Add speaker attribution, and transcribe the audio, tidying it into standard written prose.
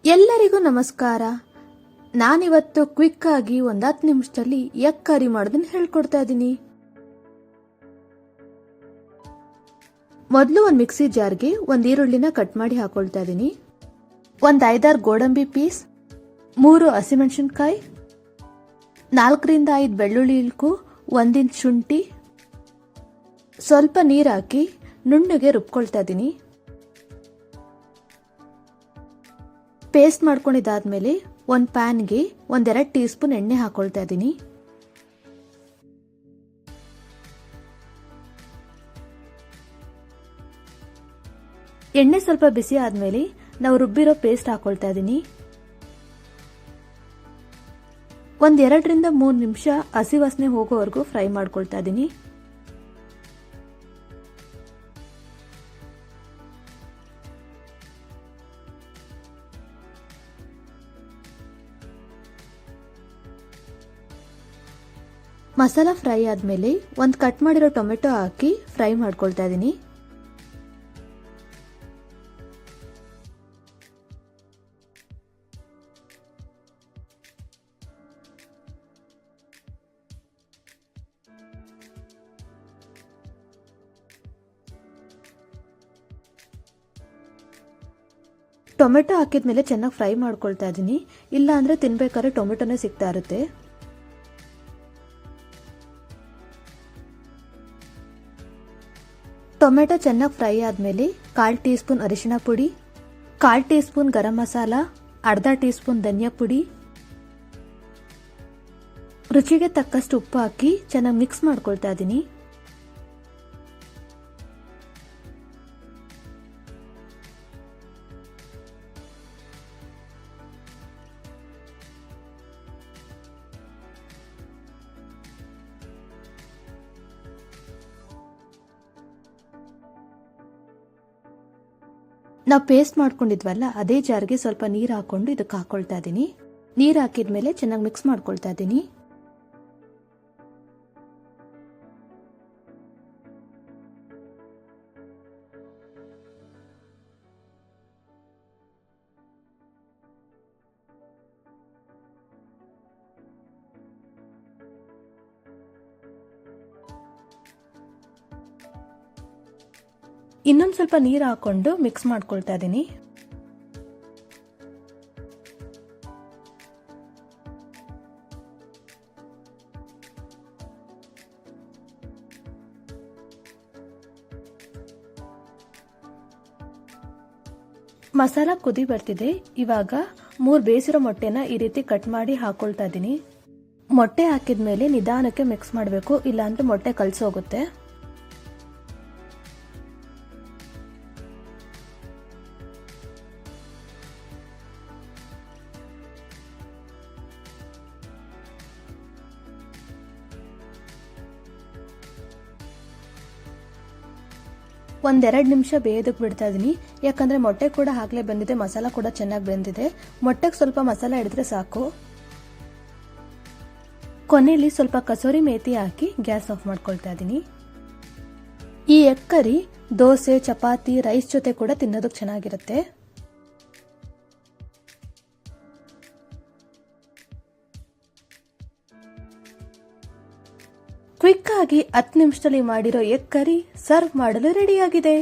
Speaker 1: ಎಲ್ಲರಿಗೂ ನಮಸ್ಕಾರ. ನಾನಿವತ್ತು ಕ್ವಿಕ್ ಆಗಿ 10 ನಿಮಿಷದಲ್ಲಿ ಎಗ್ ಕರಿ ಮಾಡೋದನ್ನ ಹೇಳ್ಕೊಡ್ತಾ ಇದ್ದೀನಿ. ಮೊದಲು ಒಂದು ಮಿಕ್ಸಿ ಜಾರ್ಗೆ ಒಂದು ಈರುಳ್ಳಿನ ಕಟ್ ಮಾಡಿ ಹಾಕೊಳ್ತಾ ಇದ್ದೀನಿ. ಒಂದು 5-6 ಗೋಡಂಬಿ ಪೀಸ್, 3 ಹಸಿಮೆಣಸಿನಕಾಯಿ, 4ರಿಂದ 5 ಬೆಳ್ಳುಳ್ಳಿ ಇಲ್ಕು, 1 ಇಂಚ್ ಶುಂಠಿ, ಸ್ವಲ್ಪ ನೀರು ಹಾಕಿ ನುಣ್ಣಗೆ ರುಬ್ಕೊಳ್ತಾ ಇದ್ದೀನಿ. ಪೇಸ್ಟ್ ಮಾಡ್ಕೊಂಡಿದ್ದಾದ್ಮೇಲೆ ಒಂದು ಪ್ಯಾನ್ಗೆ 1-2 ಟೀ ಸ್ಪೂನ್ ಎಣ್ಣೆ ಹಾಕೊಳ್ತಾ ಇದ್ದೀನಿ. ಎಣ್ಣೆ ಸ್ವಲ್ಪ ಬಿಸಿ ಆದ್ಮೇಲೆ ನಾವು ರುಬ್ಬಿರೋ ಪೇಸ್ಟ್ ಹಾಕೊಳ್ತಾ ಇದ್ದೀನಿ. 2ರಿಂದ 3 ನಿಮಿಷ ಹಸಿ ವಾಸನೆ ಹೋಗೋವರೆಗೂ ಫ್ರೈ ಮಾಡ್ಕೊಳ್ತಾ ಇದ್ದೀನಿ. ಮಸಾಲ ಫ್ರೈ ಆದ್ಮೇಲೆ ಒಂದು ಕಟ್ ಮಾಡಿರೋ ಟೊಮೆಟೊ ಹಾಕಿ ಫ್ರೈ ಮಾಡ್ಕೊಳ್ತಾ ಇದ್ದೀನಿ. ಟೊಮೆಟೊ ಹಾಕಿದ್ಮೇಲೆ ಚೆನ್ನಾಗಿ ಫ್ರೈ ಮಾಡ್ಕೊಳ್ತಾ ಇದ್ದೀನಿ. ಇಲ್ಲ ಅಂದ್ರೆ ತಿನ್ಬೇಕಾದ್ರೆ ಟೊಮೆಟೊನೇ ಸಿಗ್ತಾ ಇರುತ್ತೆ. ಟೊಮೆಟೊ ಚೆನ್ನಾಗಿ ಫ್ರೈ ಆದ್ಮೇಲೆ 1/4 ಟೀ ಸ್ಪೂನ್ ಅರಿಶಿಣ ಪುಡಿ, 1/4 ಟೀ ಸ್ಪೂನ್ ಗರಂ ಮಸಾಲ, ಅರ್ಧ ಟೀ ಸ್ಪೂನ್ ಧನಿಯಾ ಪುಡಿ, ರುಚಿಗೆ ತಕ್ಕಷ್ಟು ಉಪ್ಪು ಹಾಕಿ ಚೆನ್ನಾಗಿ ಮಿಕ್ಸ್ ಮಾಡ್ಕೊಳ್ತಾ ಇದ್ದೀನಿ. ನಾವು ಪೇಸ್ಟ್ ಮಾಡ್ಕೊಂಡಿದ್ವಲ್ಲ ಅದೇ ಜಾರ್ಗೆ ಸ್ವಲ್ಪ ನೀರು ಹಾಕೊಂಡು ಇದಕ್ಕೆ ಹಾಕೊಳ್ತಾ ಇದ್ದೀನಿ. ನೀರು ಹಾಕಿದ್ಮೇಲೆ ಚೆನ್ನಾಗಿ ಮಿಕ್ಸ್ ಮಾಡ್ಕೊಳ್ತಾ ಇದ್ದೀನಿ. ಇನ್ನೊಂದು ಸ್ವಲ್ಪ ನೀರು ಹಾಕೊಂಡು ಮಿಕ್ಸ್ ಮಾಡ್ಕೊಳ್ತಾ ಇದ್ದೀನಿ. ಮಸಾಲ ಕುದಿ ಬರ್ತಿದೆ. ಇವಾಗ 3 ಬೇಯಿಸಿರೋ ಮೊಟ್ಟೆನ ಈ ರೀತಿ ಕಟ್ ಮಾಡಿ ಹಾಕೊಳ್ತಾ ಇದ್ದೀನಿ. ಮೊಟ್ಟೆ ಹಾಕಿದ್ಮೇಲೆ ನಿಧಾನಕ್ಕೆ ಮಿಕ್ಸ್ ಮಾಡಬೇಕು, ಇಲ್ಲಾಂದ್ರೆ ಮೊಟ್ಟೆ ಕಲಸೋಗುತ್ತೆ. ಒಂದು 2 ನಿಮಿಷ ಬೇಯೋದಕ್ಕೆ ಬಿಡ್ತಾ ಇದ್ದೀನಿ. ಯಾಕಂದ್ರೆ ಮೊಟ್ಟೆ ಕೂಡ ಆಗ್ಲೇ ಬಂದಿದೆ, ಮಸಾಲ ಕೂಡ ಚೆನ್ನಾಗಿ ಬೆಂದಿದೆ. ಮೊಟ್ಟೆಗೆ ಸ್ವಲ್ಪ ಮಸಾಲ ಹಿಡಿದ್ರೆ ಸಾಕು. ಕೊನೆಯಲ್ಲಿ ಸ್ವಲ್ಪ ಕಸೂರಿ ಮೇಥಿ ಹಾಕಿ ಗ್ಯಾಸ್ ಆಫ್ ಮಾಡ್ಕೊಳ್ತಾ ಇದ್ದೀನಿ. ಈ egg curry dosa, chapati, rice ಜೊತೆ ಕೂಡ ತಿನ್ನೋದಕ್ಕೆ ಚೆನ್ನಾಗಿರುತ್ತೆ. ಕ್ವಿಕ್ ಆಗಿ 10 ನಿಮಿಷದಲ್ಲಿ ಮಾಡಿರೋ ಎಗ್ ಕರಿ ಸರ್ವ್ ಮಾಡಲು ರೆಡಿಯಾಗಿದೆ.